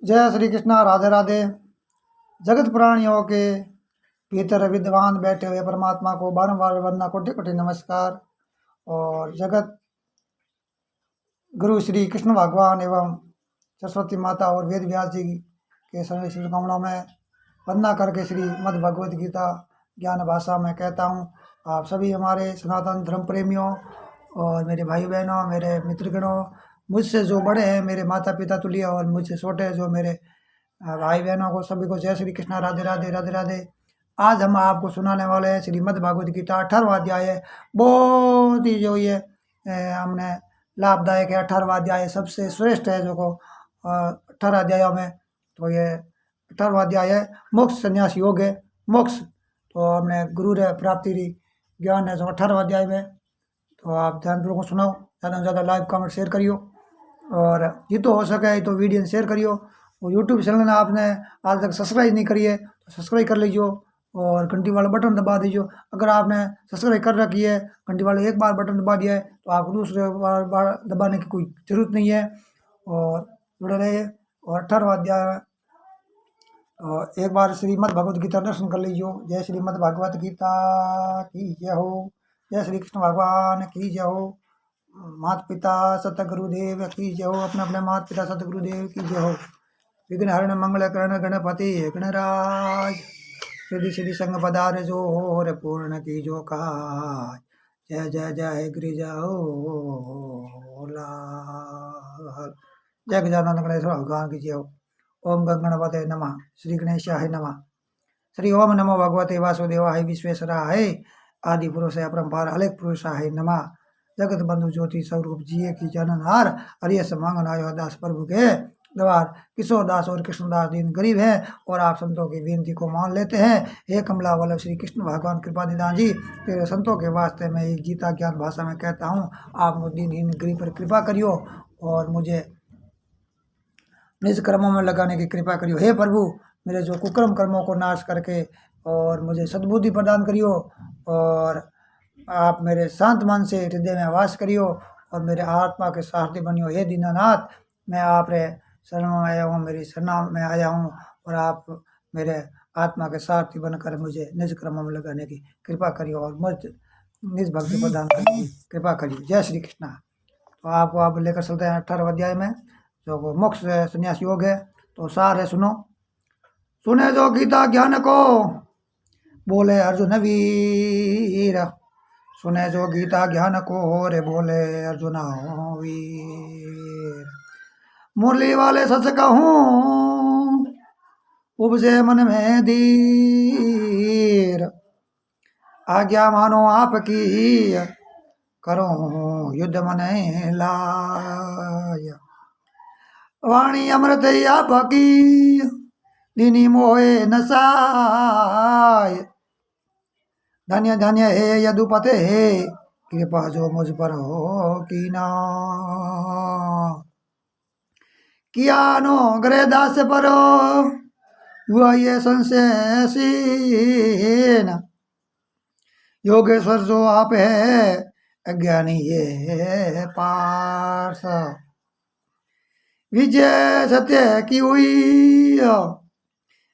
जय श्री कृष्णा। राधे राधे। जगत प्राणियों के भीतर विद्वान बैठे हुए परमात्मा को बारंबार वंदना, कोटि कोटि नमस्कार। और जगत गुरु श्री कृष्ण भगवान एवं सरस्वती माता और वेद व्यास जी के सर्व शुभकामनाओं में वंदना करके श्री मद् भगवद गीता ज्ञान भाषा में कहता हूँ, आप सभी हमारे सनातन धर्म प्रेमियों और मेरे भाई बहनों, मेरे मित्रगणों, मुझसे जो बड़े हैं मेरे माता पिता तुल्य और मुझसे छोटे जो मेरे भाई बहनों को, सभी को जय श्री कृष्णा। राधे राधे राधे राधे। आज हम आपको सुनाने वाले हैं श्रीमद् भागवत गीता 18वां अध्याय है। बहुत ही जो ये हमने लाभदायक है। 18वां अध्याय सबसे श्रेष्ठ है जो को 18 अध्यायों में। तो ये 18वां अध्याय है, मोक्ष संन्यास योग है। मोक्ष तो हमने गुरु रे प्राप्ति री ज्ञान है जो 18वां अध्याय में। तो आप ध्यानपूर्वक सुनो, ज़्यादा से ज़्यादा लाइक कमेंट शेयर करियो और जितो हो सके तो वीडियो शेयर करियो। और यूट्यूब चैनल ने आपने आज तक सब्सक्राइब नहीं करी है तो सब्सक्राइब कर लीजिए और घंटी वाला बटन दबा दीजिए। अगर आपने सब्सक्राइब कर रखी है, घंटी वाला एक बार बटन दबा दिया है तो आपको दूसरे बार दबाने की कोई ज़रूरत नहीं है। और जुड़े रहिए। और 18वां अध्याय और एक बार श्रीमद् भगवद गीता दर्शन कर लीजिए। जय श्रीमद् भगवद गीता की जय हो। जय श्री कृष्ण भगवान की जय हो। माता पिता सतगुरुदेव की जय हो। अपने अपने माता पिता सतगुरुदेव की जय हो। विघ्न हरण मंगल करण गणपति गणराज, सिद्धि सिद्धि संग पदार जो हो रे पूर्ण की जो काज। जय जय जय गिरिजा हो लाल। जय गजानन गणेश भगवान की जय हो। ओम गणपते नमः। श्री गणेशाय नमः। श्री ओम नमो भगवते वासुदेवाय विश्वेश्वराय आदि पुरुष अपरंपार अलेख पुरुषाय नमः। जगत बंधु ज्योति स्वरूप जिये की जननहार, हरिय मंगन आयो दास प्रभु के द्वार। किशोर दास और कृष्णदास दीन गरीब है और आप संतों की विनती को मान लेते हैं। हे कमला वल्लभ श्री कृष्ण भगवान कृपा निधान जी, तेरे संतों के वास्ते मैं एक गीता ज्ञान भाषा में कहता हूँ, आप मुझ दीनहीन गरीब पर कृपा करियो और मुझे निज कर्मों में लगाने की कृपा करियो। हे प्रभु, मेरे जो कुकर्म कर्मों को नाश करके और मुझे सद्बुद्धि प्रदान करियो और आप मेरे शांत मन से हृदय में वास करियो और मेरे आत्मा के सारथी बनियो। हे दीनानाथ, मैं आप रे शरण में आया हूँ, मेरी शरणा में आया हूँ और आप मेरे आत्मा के सारथी बनकर मुझे निज कर्मों में लगाने की कृपा करियो और मुझ निज भक्ति प्रदान करने की कृपा करियो। जय श्री कृष्णा। तो आपको आप लेकर चलते हैं 18वें अध्याय में जो मोक्ष संन्यास योग है। तो सार है, सुनो। सुने जो गीता ज्ञान को, बोले अर्जुन वीर। सुने जो गीता ज्ञान को रे, बोले अर्जुन वीर। मुरली वाले सच कहूँ, उपजे मन में धीर। आज्ञा मानो आपकी, करो युद्ध मन लाय। वाणी अमृत आपकी, दीनी मोहे नसाय। धन्य धन्य हे यदुपते, कृपा जो मुझ पर हो कीना। किया नो ग्रह दास पर हुआ ये संशयहीन। योगेश्वर जो आप है, अज्ञानी ये पार्थ। विजय सत्य की हुई,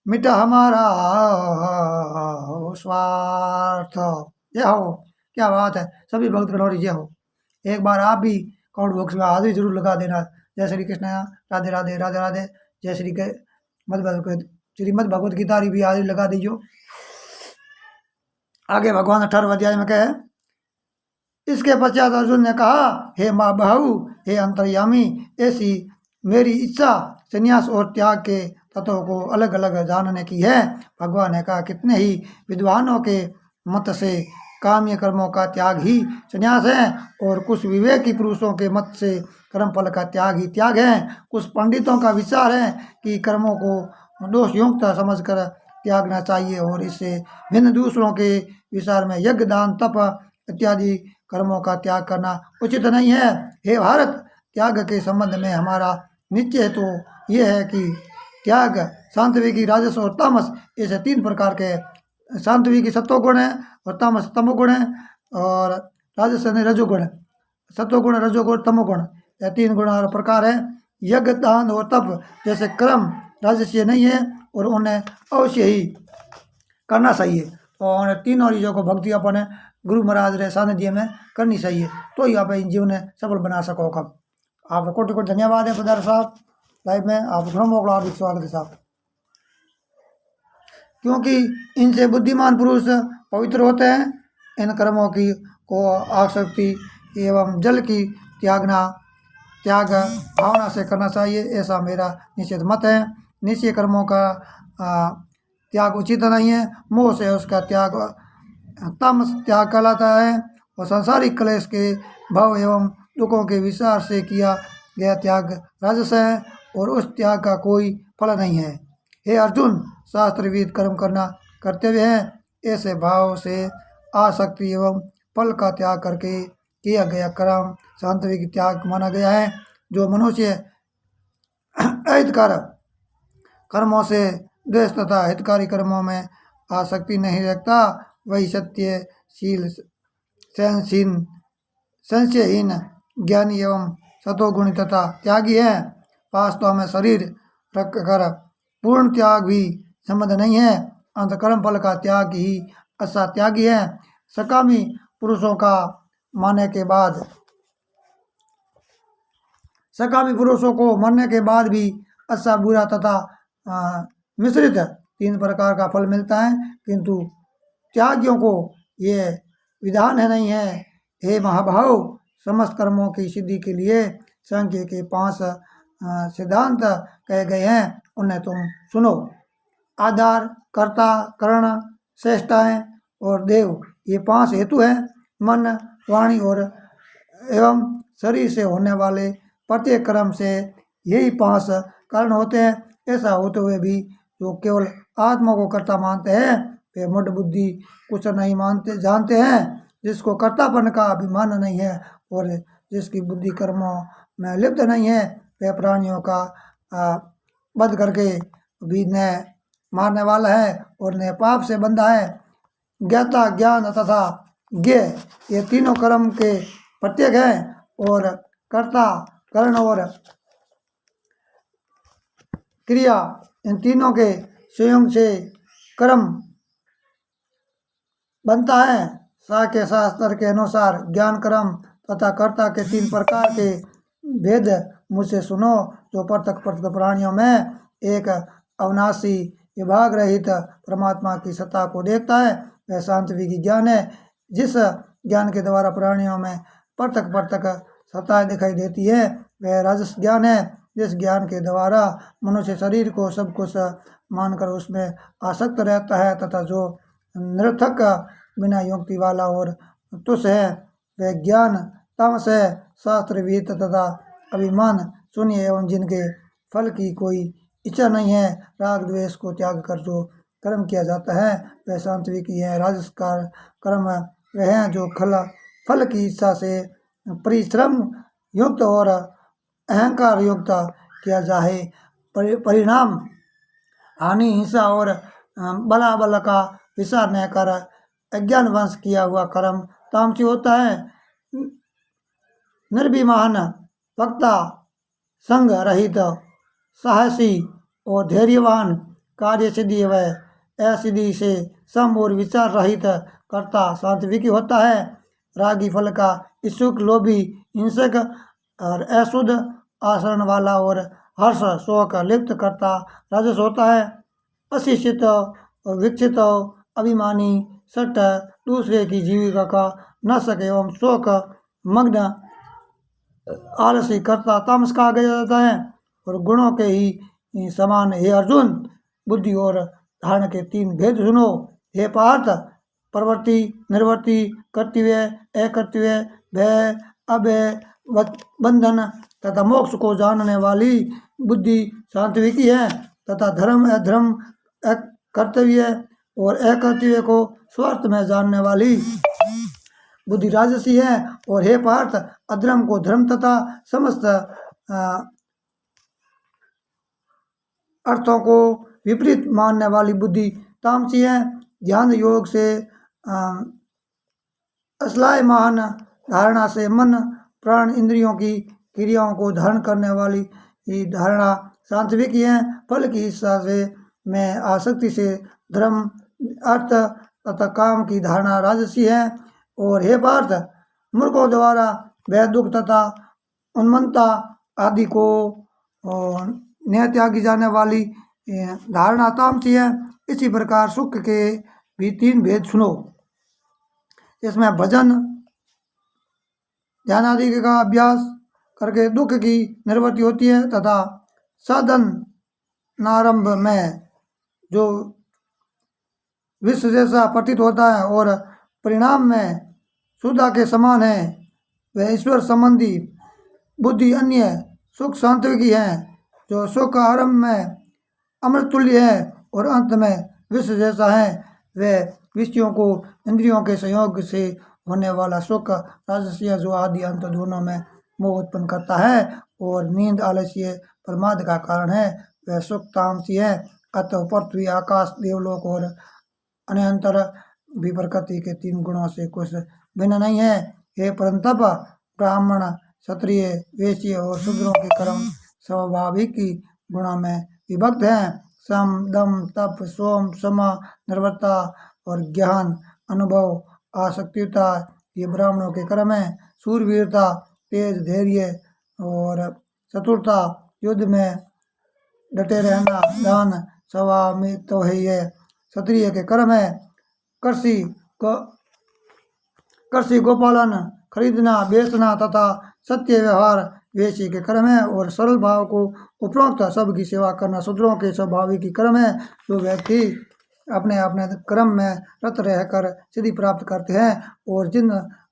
मिटा हमारा स्वार्थ। जय हो। क्या बात है। सभी भक्त गणोरी जय हो। एक बार आप भी कमेंट बॉक्स में हाजिरी जरूर लगा देना। जय श्री कृष्ण। राधे राधे राधे राधे। जय श्री के श्रीमद् भगवत गीता भी हाजिरी लगा दीजिए। आगे भगवान 18वें अध्याय में कहे, इसके पश्चात अर्जुन ने कहा, हे माँ बहू, हे अंतर्यामी, ऐसी मेरी इच्छा संन्यास और त्याग के तत्वों को अलग अलग जानने की है। भगवान ने कहा, कितने ही विद्वानों के मत से काम्य कर्मों का त्याग ही संन्यास है और कुछ विवेकी पुरुषों के मत से कर्म फल का त्याग ही त्याग है। कुछ पंडितों का विचार है कि कर्मों को दोषयुक्त समझकर त्यागना चाहिए और इससे भिन्न दूसरों के विचार में यज्ञ दान तप इत्यादि कर्मों का त्याग करना उचित नहीं है। हे भारत, त्याग के संबंध में हमारा निश्चय तो ये है कि त्याग सात्विकी, राजस और तामस, ऐसे 3 प्रकार के। सात्विकी सत्वगुण है और तामस तमोगुण है और राजस यानी रजोगुण है। सत्वगुण, रजोगुण, तमोगुण, यह 3 गुण और प्रकार है। यज्ञ दान और तप जैसे कर्म राजसीय नहीं है और उन्हें अवश्य ही करना चाहिए। और तीनों चीज़ों को भक्ति अपने गुरु महाराज रे सानिध्य में करनी चाहिए, तो ही आप जीवन सफल बना सको। कब आप कोटि कोटि धन्यवाद है पधार साहब लाइव में, आप घणो मोकलो हार्दिक स्वागत है साहब। क्योंकि इनसे बुद्धिमान पुरुष पवित्र होते हैं। इन कर्मों की को आसक्ति एवं जल की त्याग भावना से करना चाहिए, ऐसा मेरा निश्चित मत है। निश्चय कर्मों का त्याग उचित नहीं है। मोह से उसका त्याग तमस त्याग कहलाता है और सांसारिक क्लेश के भाव एवं दुखों के विचार से किया गया त्याग राजस है और उस त्याग का कोई फल नहीं है। हे अर्जुन, शास्त्रविद कर्म करना कर्तव्य है। ऐसे भाव से आसक्ति एवं फल का त्याग करके किया गया कर्म सात्विक त्याग माना गया है। जो मनुष्य अहितकारक कर्मों से द्वेष तथा हितकारी कर्मों में आसक्ति नहीं रखता, वही सत्यशील, सहनशील, संशयहीन, ज्ञानी एवं सतोगुणी तथा त्यागी है। वास्तव में शरीर रखकर पूर्ण त्याग भी संबंध नहीं है। अंतकर्म फल का त्याग ही अच्छा त्यागी है। सकामी पुरुषों को मरने के बाद भी अच्छा बुरा तथा मिश्रित 3 प्रकार का फल मिलता है, किंतु त्यागियों को ये विधान है नहीं है। हे महाभाव, समस्त कर्मों की सिद्धि के लिए सांख्य के 5 सिद्धांत कहे गए हैं, उन्हें तुम सुनो। आधार, कर्ता, करण, श्रेष्ठाएं और देव, ये 5 हेतु हैं। मन, वाणी और एवं शरीर से होने वाले प्रत्येक कर्म से यही 5 कारण होते हैं। ऐसा होते हुए भी जो केवल आत्मा को कर्ता मानते हैं, वे मूढ़ बुद्धि कुछ नहीं जानते हैं। जिसको कर्तापन का अभिमान नहीं है और जिसकी बुद्धि कर्मों में लिप्त नहीं है, वह प्राणियों का वध करके भी न मारने वाला है और न पाप से बंधा है। ज्ञाता, ज्ञान तथा ज्ञेय, ये तीनों कर्म के प्रत्येक हैं और कर्ता, करण और क्रिया, इन तीनों के संयोग से कर्म बनता है। साके शास्त्र के अनुसार ज्ञान कर्म तथा कर्ता के 3 प्रकार के भेद मुझसे सुनो। जो पृथक प्राणियों में एक अविनाशी विभाग रहित परमात्मा की सत्ता को देखता है, वह सांत्विक ज्ञान है। जिस ज्ञान के द्वारा प्राणियों में पृथक सत्ताएं दिखाई देती है, वह राजस ज्ञान है। जिस ज्ञान के द्वारा मनुष्य शरीर को सब कुछ मानकर उसमें आसक्त रहता है तथा जो निरर्थक बिना युक्ति वाला और तुच्छ है, वह ज्ञान तामस है। शास्त्रविहित तथा अभिमान शून्य एवं जिनके फल की कोई इच्छा नहीं है, राग द्वेष को त्याग कर जो कर्म किया जाता है, वह सात्विक ही है। राजस कर्म वह हैं जो फल की इच्छा से परिश्रम युक्त और अहंकार युक्त किया जाए। परिणाम हानि, हिंसा और बलाबल का विचार न कर अज्ञानवश किया हुआ कर्म तामसी होता है। निर्भिमान, वक्ता, संग रहित, साहसी और धैर्यवान, कार्य सिद्धि व असिद्धि से सम और विचार रहित कर्ता सात्विकी होता है। रागी फल का इच्छुक, लोभी, हिंसक और अशुद्ध आचरण वाला और हर्ष शोक लिप्त करता राजस होता है। अशिक्षित, विकसित, अभिमानी, सट, दूसरे की जीविका का नशक एवं शोक मग्न आलसी करता तामस कहा गया जाता है। और गुणों के ही समान हे अर्जुन, बुद्धि और धारणा के 3 भेद सुनो। हे पार्थ, प्रवृत्ति, निर्वृत्ति, कर्तव्य, अकर्तव्य, भय, अभय, बंधन तथा मोक्ष को जानने वाली बुद्धि सात्विकी है तथा धर्म, अधर्म, कर्तव्य और अकर्तव्य को स्वार्थ में जानने वाली बुद्धि राजसी है। और हे पार्थ, अधर्म को धर्म तथा समस्त अर्थों को विपरीत मानने वाली बुद्धि तामसी है। ध्यान योग से असलायमान धारणा से मन, प्राण, इंद्रियों की क्रियाओं को धारण करने वाली ही धारणा सांत्विक है। फल की इच्छा से मैं आसक्ति से धर्म अर्थ तथा काम की धारणा राजसी है। और हे पार्थ, मूर्खों द्वारा वह दुख तथा उन्मत्तता आदि को न्याय त्यागी जाने वाली धारणा तामसी है। इसी प्रकार सुख के भी 3 भेद सुनो। इसमें भजन ध्यान आदि का अभ्यास करके दुख की निवृत्ति होती है तथा साधन नारंभ में जो विश्व जैसा प्रतीत होता है और परिणाम में सुधा के समान है, वह ईश्वर संबंधी बुद्धि अन्य सुख सांत्विकी है। जो सुख आरंभ में अमृत तुल्य है और अंत में विश्व जैसा है, वह विषयों को इंद्रियों के संयोग से होने वाला सुख राजसीय जो आदि अंत दोनों में मोह उत्पन्न करता है और नींद आलस्य प्रमाद का कारण है, वह सुख तामसी है। अतः पृथ्वी आकाश देवलोक और अन्यंतर भी प्रकृति के 3 गुणों से कुछ भिन्न नहीं है। हे परंतप, ब्राह्मण क्षत्रिय वैश्य और शूद्रों के कर्म स्वाभाविक गुणों में विभक्त हैं। सम दम तप सोम क्षमा निर्भरता और ज्ञान अनुभव आसक्तिता ये ब्राह्मणों के कर्म हैं। सूरवीरता तेज धैर्य और चतुरता युद्ध में डटे रहना दान स्वभाव में तो है ये क्षत्रिय के कर्म है। कृषि गोपालन खरीदना बेचना तथा सत्य व्यवहार वैश्य के कर्म है। और सरल भाव को उपरोक्त सबकी सेवा करना शूद्रों के स्वाभाविक कर्म है। जो व्यक्ति अपने अपने कर्म में रत रहकर सिद्धि प्राप्त करते हैं और जिन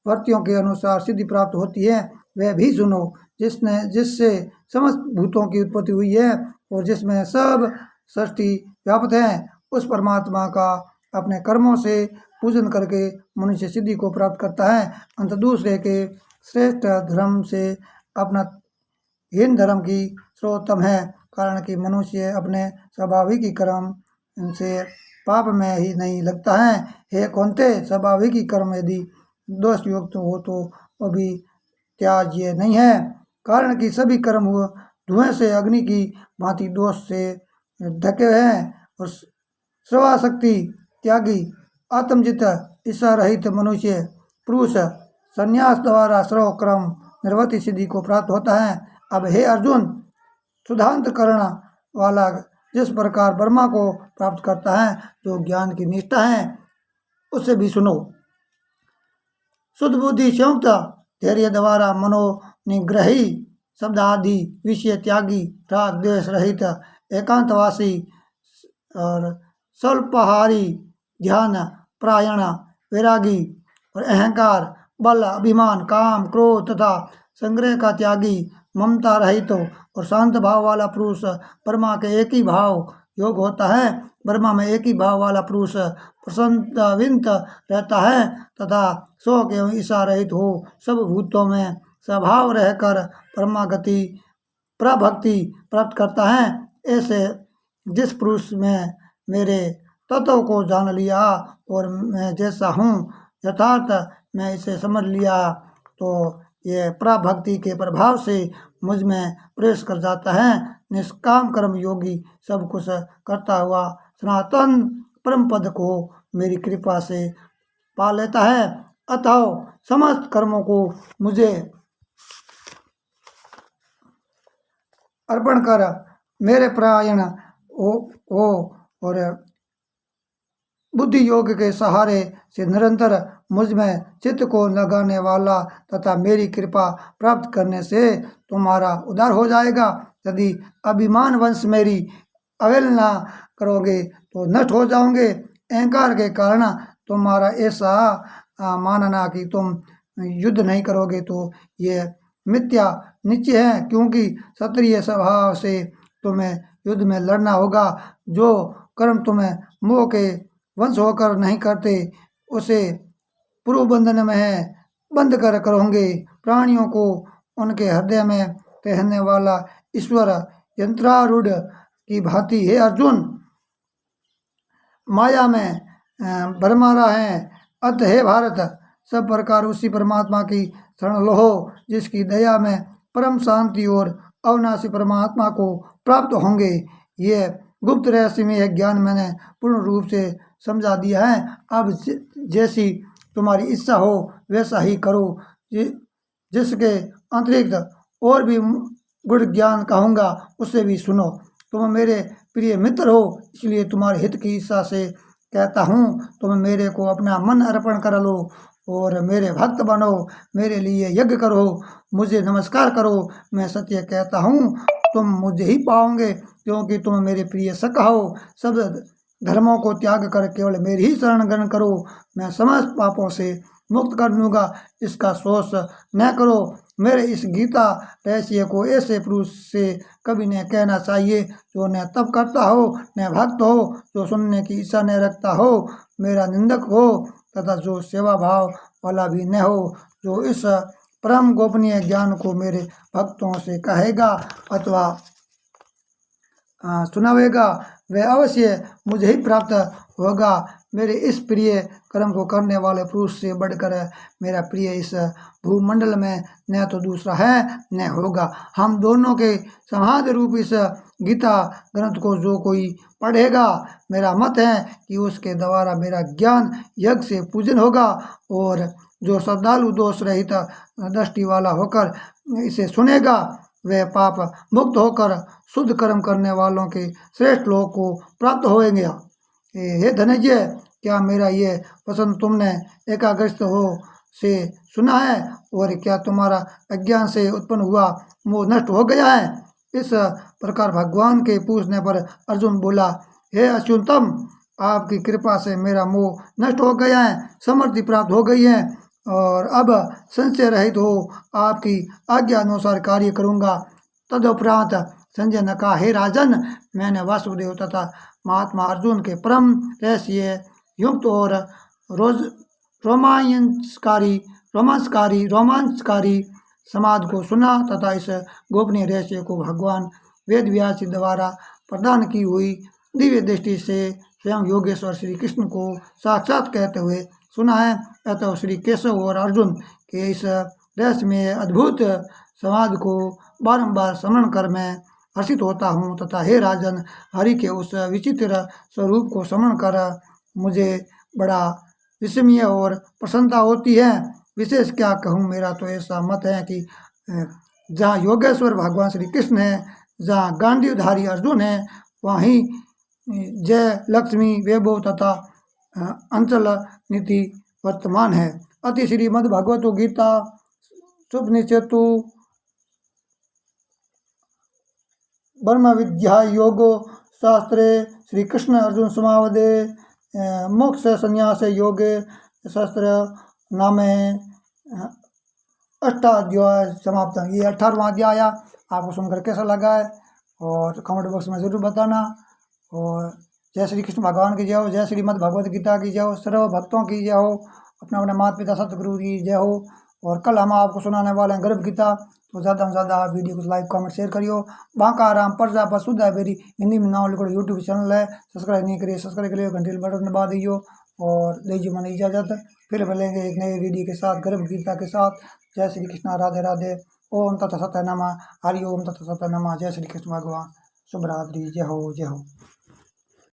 वर्तियों के अनुसार सिद्धि प्राप्त होती है, वह भी सुनो। जिससे समस्त भूतों की उत्पत्ति हुई है और जिसमें सब सृष्टि व्याप्त है, उस परमात्मा का अपने कर्मों से पूजन करके मनुष्य सिद्धि को प्राप्त करता है। अंत दूसरे के श्रेष्ठ धर्म से अपना हीन धर्म की सर्वोत्तम है, कारण कि मनुष्य अपने स्वाभाविक कर्म से पाप में ही नहीं लगता है। हे कौन्ते, स्वाभाविक कर्म यदि दोष युक्त हो तो वह भी त्याज्य नहीं है, कारण कि सभी कर्म धुएं से अग्नि की भांति दोष से ढके हैं। और श्रवाशक्ति त्यागी आत्मजित ईसा रहित मनुष्य पुरुष संन्यास द्वारा श्रव क्रम निर्वृत्ति सिद्धि को प्राप्त होता है। अब हे अर्जुन, शुद्धांत करण वाला जिस प्रकार ब्रह्मा को प्राप्त करता है, जो ज्ञान की निष्ठा है, उससे भी सुनो। शुद्ध बुद्धि संयुक्त धैर्य द्वारा मनोनिग्रही शब्दादि विषय त्यागी राग द्वेष रहित एकांतवासी और स्वल्पहारी ध्यान प्रायण वैरागी और अहंकार बल अभिमान काम क्रोध तथा संग्रह का त्यागी ममता रहित और शांत भाव वाला पुरुष ब्रह्मा के एक ही भाव योग होता है। ब्रह्मा में एक ही भाव वाला पुरुष प्रसन्नविंत रहता है तथा शोक एवं ईर्षा रहित हो सब भूतों में स्वभाव रहकर ब्रह्मागति प्रभक्ति प्राप्त करता है। ऐसे जिस पुरुष में मेरे तत्व को जान लिया और मैं जैसा हूँ यथार्थ मैं इसे समझ लिया, तो ये प्रभक्ति के प्रभाव से मुझ में प्रवेश कर जाता है। निष्काम कर्म योगी सब कुछ करता हुआ सनातन परम पद को मेरी कृपा से पा लेता है। अतः समस्त कर्मों को मुझे अर्पण कर मेरे परायण हो और बुद्धि योग के सहारे से निरंतर मुझ में चित्त को लगाने वाला तथा मेरी कृपा प्राप्त करने से तुम्हारा उद्धार हो जाएगा। यदि अभिमान वंश मेरी अवहेलना करोगे तो नष्ट हो जाओगे। अहंकार के कारण तुम्हारा ऐसा मानना कि तुम युद्ध नहीं करोगे तो ये मिथ्या निश्चय है, क्योंकि क्षत्रिय स्वभाव से तुम्हें युद्ध में लड़ना होगा। जो कर्म तुम्हें मोह के वंश होकर नहीं करते उसे पूर्व बंधन में है बंद कर करोगे। प्राणियों को उनके हृदय में रहने वाला ईश्वर यंत्रारूढ़ की भांति है अर्जुन माया में भरमारा है। अतः हे भारत, सब प्रकार उसी परमात्मा की शरण लो जिसकी दया में परम शांति और अविनाशी परमात्मा को प्राप्त होंगे। ये गुप्त रहस्यमय ज्ञान मैंने पूर्ण रूप से समझा दिया है। अब जैसी तुम्हारी इच्छा हो वैसा ही करो। जिसके अतिरिक्त और भी गुण ज्ञान कहूँगा उससे भी सुनो। तुम मेरे प्रिय मित्र हो, इसलिए तुम्हारे हित की इच्छा से कहता हूँ, तुम मेरे को अपना मन अर्पण कर लो और मेरे भक्त बनो, मेरे लिए यज्ञ करो, मुझे नमस्कार करो। मैं सत्य कहता हूँ, तुम मुझे ही पाओगे, क्योंकि तुम मेरे प्रिय सखा हो। सब धर्मों को त्याग कर केवल मेरी ही शरण ग्रहण करो, मैं समस्त पापों से मुक्त कर दूंगा। इसका सोच न करो। मेरे इस गीता रहस्य को ऐसे पुरुष से कभी न कहना चाहिए जो न तप करता हो, न भक्त हो, जो सुनने की इच्छा न रखता हो, मेरा निंदक हो, तथा जो सेवा भाव वाला भी न हो, जो इस परम गोपनीय ज्ञान को मेरे भक्तों से कहेगा अथवा सुनावेगा, वह अवश्य मुझे ही प्राप्त होगा। मेरे इस प्रिय कर्म को करने वाले पुरुष से बढ़कर मेरा प्रिय इस भूमंडल में न तो दूसरा है न होगा। हम दोनों के समाध रूप इस गीता ग्रंथ को जो कोई पढ़ेगा, मेरा मत है कि उसके द्वारा मेरा ज्ञान यज्ञ से पूजन होगा, और जो श्रद्धालु दोष रहित दृष्टि वाला होकर इसे सुनेगा, वह पाप मुक्त होकर शुद्ध कर्म करने वालों के श्रेष्ठ लोक को प्राप्त होएंगे। हे धनंजय, क्या मेरा ये वचन तुमने एकाग्रस्त हो से सुना है, और क्या तुम्हारा अज्ञान से उत्पन्न हुआ मोह नष्ट हो गया है? इस प्रकार भगवान के पूछने पर अर्जुन बोला, हे अच्युतम, आपकी कृपा से मेरा मोह नष्ट हो गया है, समृद्धि प्राप्त हो गई है, और अब संशय रहित हो आपकी आज्ञा अनुसार कार्य करूँगा। तदुपरांत संजय ने कहा, हे राजन, मैंने वासुदेव तथा महात्मा अर्जुन के परम रहस्य युक्त और रोमांचकारी समाज को सुना, तथा इस गोपनीय रहस्य को भगवान वेद व्यास जी द्वारा प्रदान की हुई दिव्य दृष्टि से स्वयं योगेश्वर श्री कृष्ण को साक्षात कहते हुए सुना है। अतः श्री केशव और अर्जुन के इस रहस्य में अद्भुत समाज को बारंबार स्मरण कर मैं हर्षित होता हूँ, तथा हे राजन, हरि के उस विचित्र स्वरूप को स्मरण कर मुझे बड़ा विस्मय और प्रसन्नता होती है। विशेष क्या कहूँ, मेरा तो ऐसा मत है कि जहाँ योगेश्वर भगवान श्री कृष्ण है, जहाँ गांडीवधारी अर्जुन है, वहीं जय लक्ष्मी वैभव तथा अंचल नीति वर्तमान है। अति श्रीमद् भगवतो गीता सुपनिषत्सु ब्रह्म विद्या योगो शास्त्रे श्री कृष्ण अर्जुन समावदे मोक्ष संन्यास योगे शास्त्र नामे अष्टाध्याय समाप्त। ये 18वां अध्याय आपको सुनकर कैसा लगा है, और कमेंट बॉक्स में ज़रूर बताना। और जय श्री कृष्ण भगवान की जय हो, जय श्रीमद् भगवत गीता की जय हो, सर्व भक्तों की जय हो, अपने अपने माता पिता सतगुरु की जय हो। और कल हम आपको सुनाने वाले हैं गर्भ गीता, तो ज़्यादा से ज़्यादा आप वीडियो को लाइक कमेंट शेयर करियो। बांका राम प्रजापत शुद्ध है मेरी हिंदी में नाम लिखो, यूट्यूब चैनल है, सब्सक्राइब नहीं करिए, सब्सक्राइब करिए, घंटे बटन दबा दीजिए, और दीजिए मैंने इजाज़त। फिर मिलेंगे एक नए वीडियो के साथ, गर्भ गीता के साथ। जय श्री कृष्ण, राधे राधे, ओम तथा सत्य नमः, हरि ओम तथा सत्य नमः, जय श्री कृष्ण भगवान, शुभ रात्रि, जय हो जय हो।